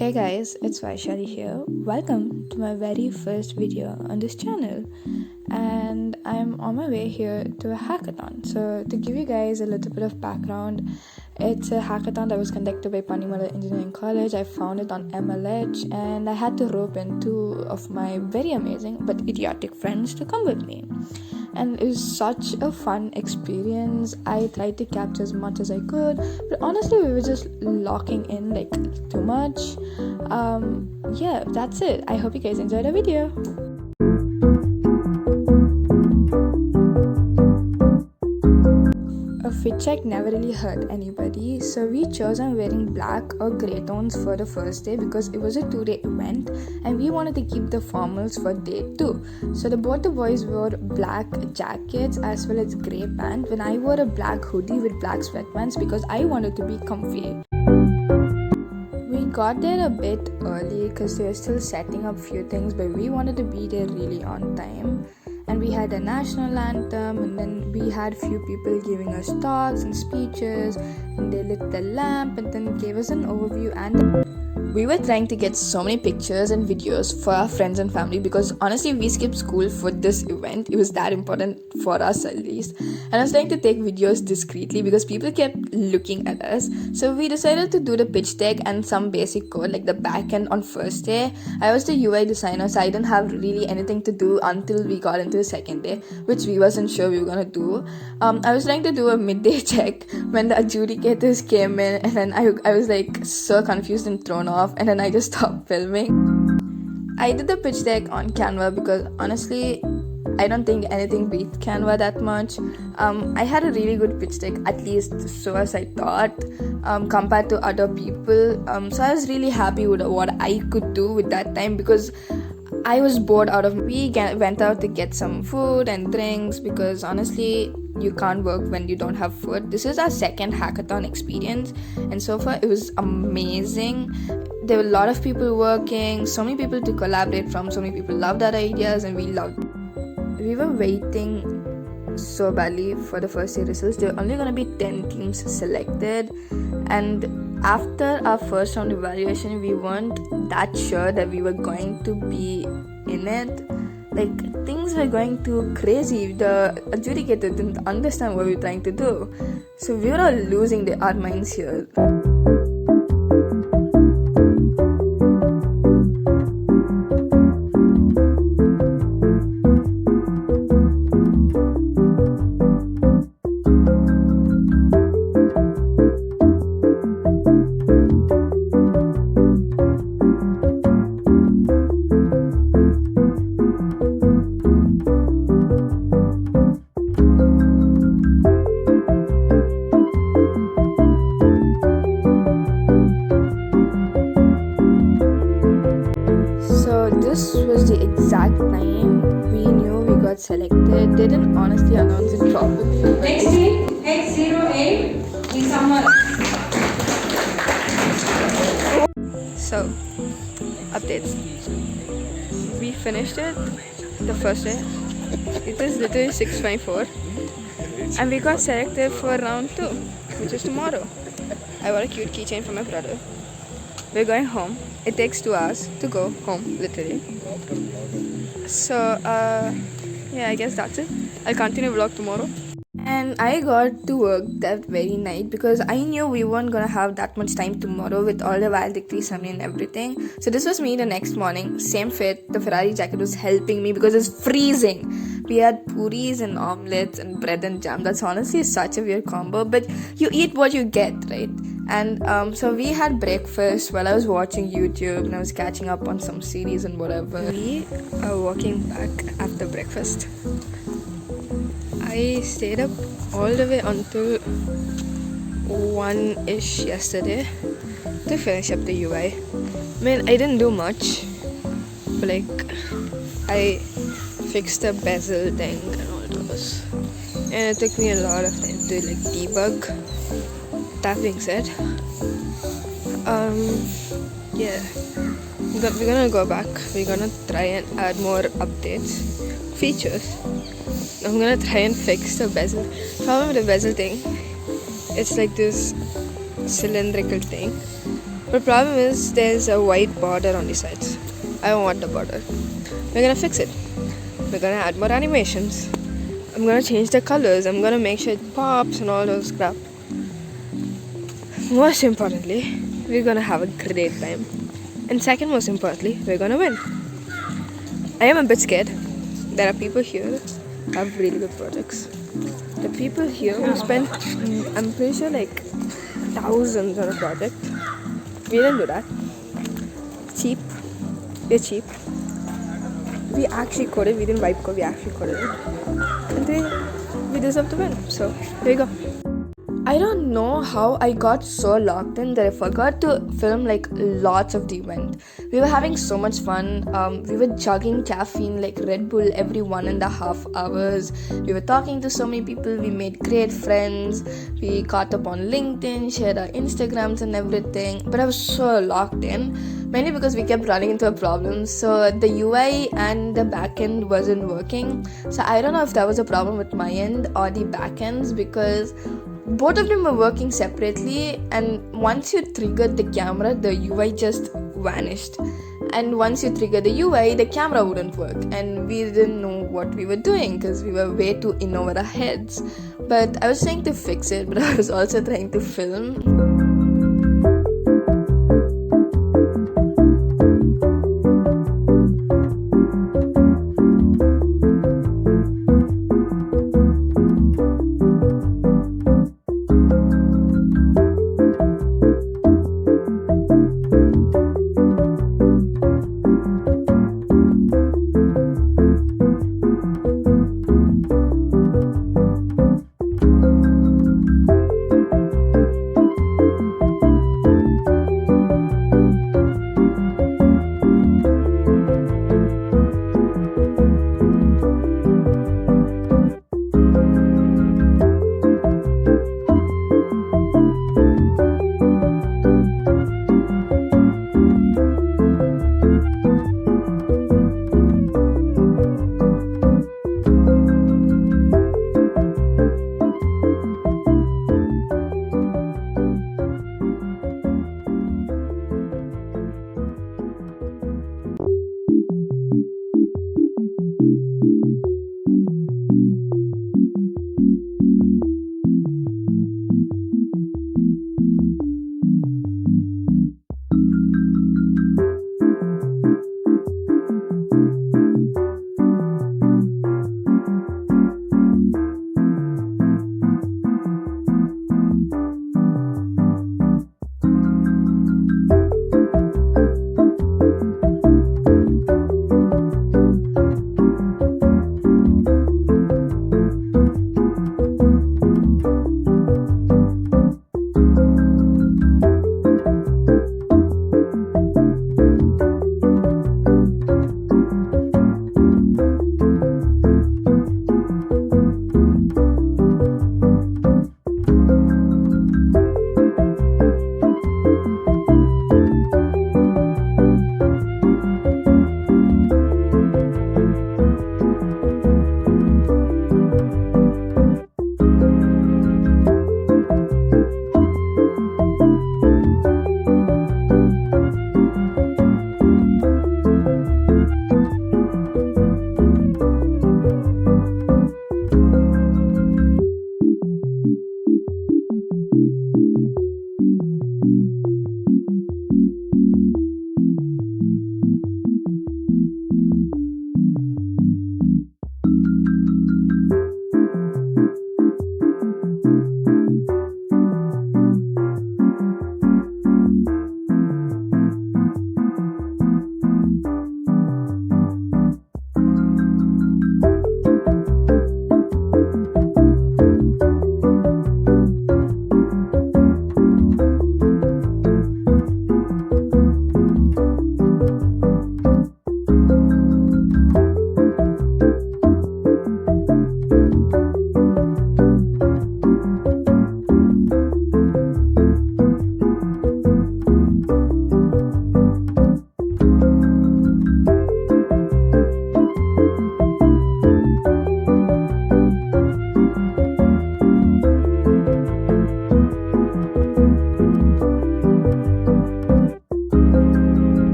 Hey guys, it's Vaishali here. Welcome to my very first video on this channel. And I'm on my way here to a hackathon. So to give you guys a little bit of background, it's a hackathon that was conducted by Panimala Engineering College. I found it on MLH and I had to rope in two of my very amazing but idiotic friends to come with me. And it was such a fun experience. I tried to capture as much as I could, but honestly we were just locking in like too much. Yeah, that's it. I hope you guys enjoyed the video. A fit check never really hurt anybody, so we chose on wearing black or grey tones for the first day because it was a 2-day event and we wanted to keep the formals for day 2. So both the boys wore black jackets as well as grey pants, when I wore a black hoodie with black sweatpants because I wanted to be comfy. We got there a bit early because they were still setting up few things, but we wanted to be there really on time. And we had a national anthem, and then we had few people giving us talks and speeches, and they lit the lamp and then gave us an overview. And we were trying to get so many pictures and videos for our friends and family because honestly we skipped school for this event. It was that important for us at least, and I was trying to take videos discreetly because people kept looking at us. So we decided to do the pitch deck and some basic code like the backend on first day. I was the UI designer, so I didn't have really anything to do until we got into the second day, which we wasn't sure we were gonna do. I was trying to do a midday check when the adjudicators came in, and then I was like so confused and thrown off, and then I just stopped filming. I did the pitch deck on Canva because honestly I don't think anything beats Canva that much. I had a really good pitch deck, at least so as I thought, compared to other people. So I was really happy with what I could do with that time because I was bored out of. We went out to get some food and drinks because honestly you can't work when you don't have food. This is our second hackathon experience and so far it was amazing. There were a lot of people working, so many people to collaborate from, so many people loved our ideas and we loved it. We were waiting so badly for the first day results. There were only going to be 10 teams selected, and after our first round evaluation we weren't that sure that we were going to be in it. Like things were going too crazy. The adjudicator didn't understand what we were trying to do, so we were all losing our minds here. This was the exact time we knew we got selected. They didn't honestly announce it properly. Next week, X08 in summer. So, updates. We finished it the first day. It is literally 6:24, and we got selected for round 2, which is tomorrow. I bought a cute keychain for my brother. We're going home. It takes 2 hours to go home, literally. So, yeah, I guess that's it. I'll continue vlog tomorrow. And I got to work that very night because I knew we weren't gonna have that much time tomorrow with all the valedictory ceremony and everything. So this was me the next morning, same fit. The Ferrari jacket was helping me because it's freezing. We had puris and omelets and bread and jam. That's honestly such a weird combo, but you eat what you get, right? And so we had breakfast while I was watching YouTube and I was catching up on some series and whatever. We are walking back after breakfast. I stayed up all the way until 1-ish yesterday to finish up the UI. I mean, I didn't do much, but like I fixed the bezel thing and all those, and it took me a lot of time to like debug. That being said, yeah, we're gonna go back. We're gonna try and add more updates, features. I'm gonna try and fix the bezel. Problem with the bezel thing, it's like this cylindrical thing, The problem is there's a white border on the sides. I don't want the border. We're gonna fix it. We're gonna add more animations. I'm gonna change the colors. I'm gonna make sure it pops and all those crap. Most importantly, we're gonna have a great time. And second most importantly, we're gonna win. I am a bit scared. There are people here who have really good projects. The people here who spent, I'm pretty sure, like thousands on a project. We didn't do that. Cheap. We're cheap. We actually coded. We didn't vibe code. We actually coded it. And we deserve to win. So here we go. I don't know how I got so locked in that I forgot to film like lots of the event. We were having so much fun. We were chugging caffeine like Red Bull every 1.5 hours. We were talking to so many people. We made great friends. We caught up on LinkedIn, shared our Instagrams and everything. But I was so locked in, mainly because we kept running into a problem. So the UI and the backend wasn't working. So I don't know if that was a problem with my end or the backends, because both of them were working separately, and once you triggered the camera, the UI just vanished. And once you trigger the UI, the camera wouldn't work, and we didn't know what we were doing because we were way too in over our heads. But I was trying to fix it, but I was also trying to film.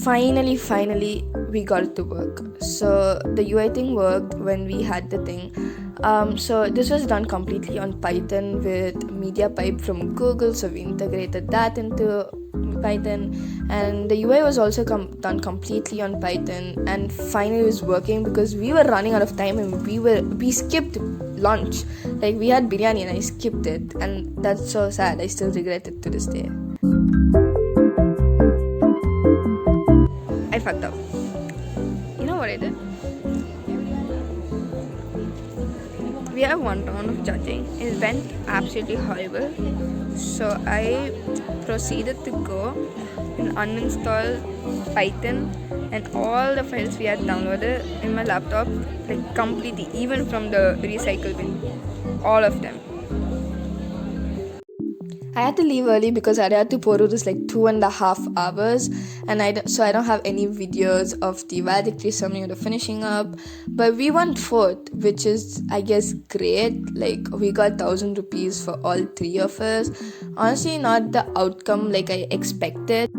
finally we got it to work. So the UI thing worked when we had the thing. So this was done completely on Python with MediaPipe from Google, so we integrated that into Python, and the UI was also done completely on Python, and finally it was working because we were running out of time and we skipped lunch. Like, we had biryani and I skipped it, and that's so sad. I still regret it to this day. I fucked up. You know what I did? We have one round of judging. It went absolutely horrible. So I proceeded to go and uninstall Python and all the files we had downloaded in my laptop, like completely, even from the recycle bin, all of them. I had to leave early because I had to pour this like 2.5 hours, and I don't have any videos of the valedictory ceremony or the finishing up. But we won fourth, which is, I guess, great. Like, we got 1,000 rupees for all three of us. Honestly, not the outcome like I expected.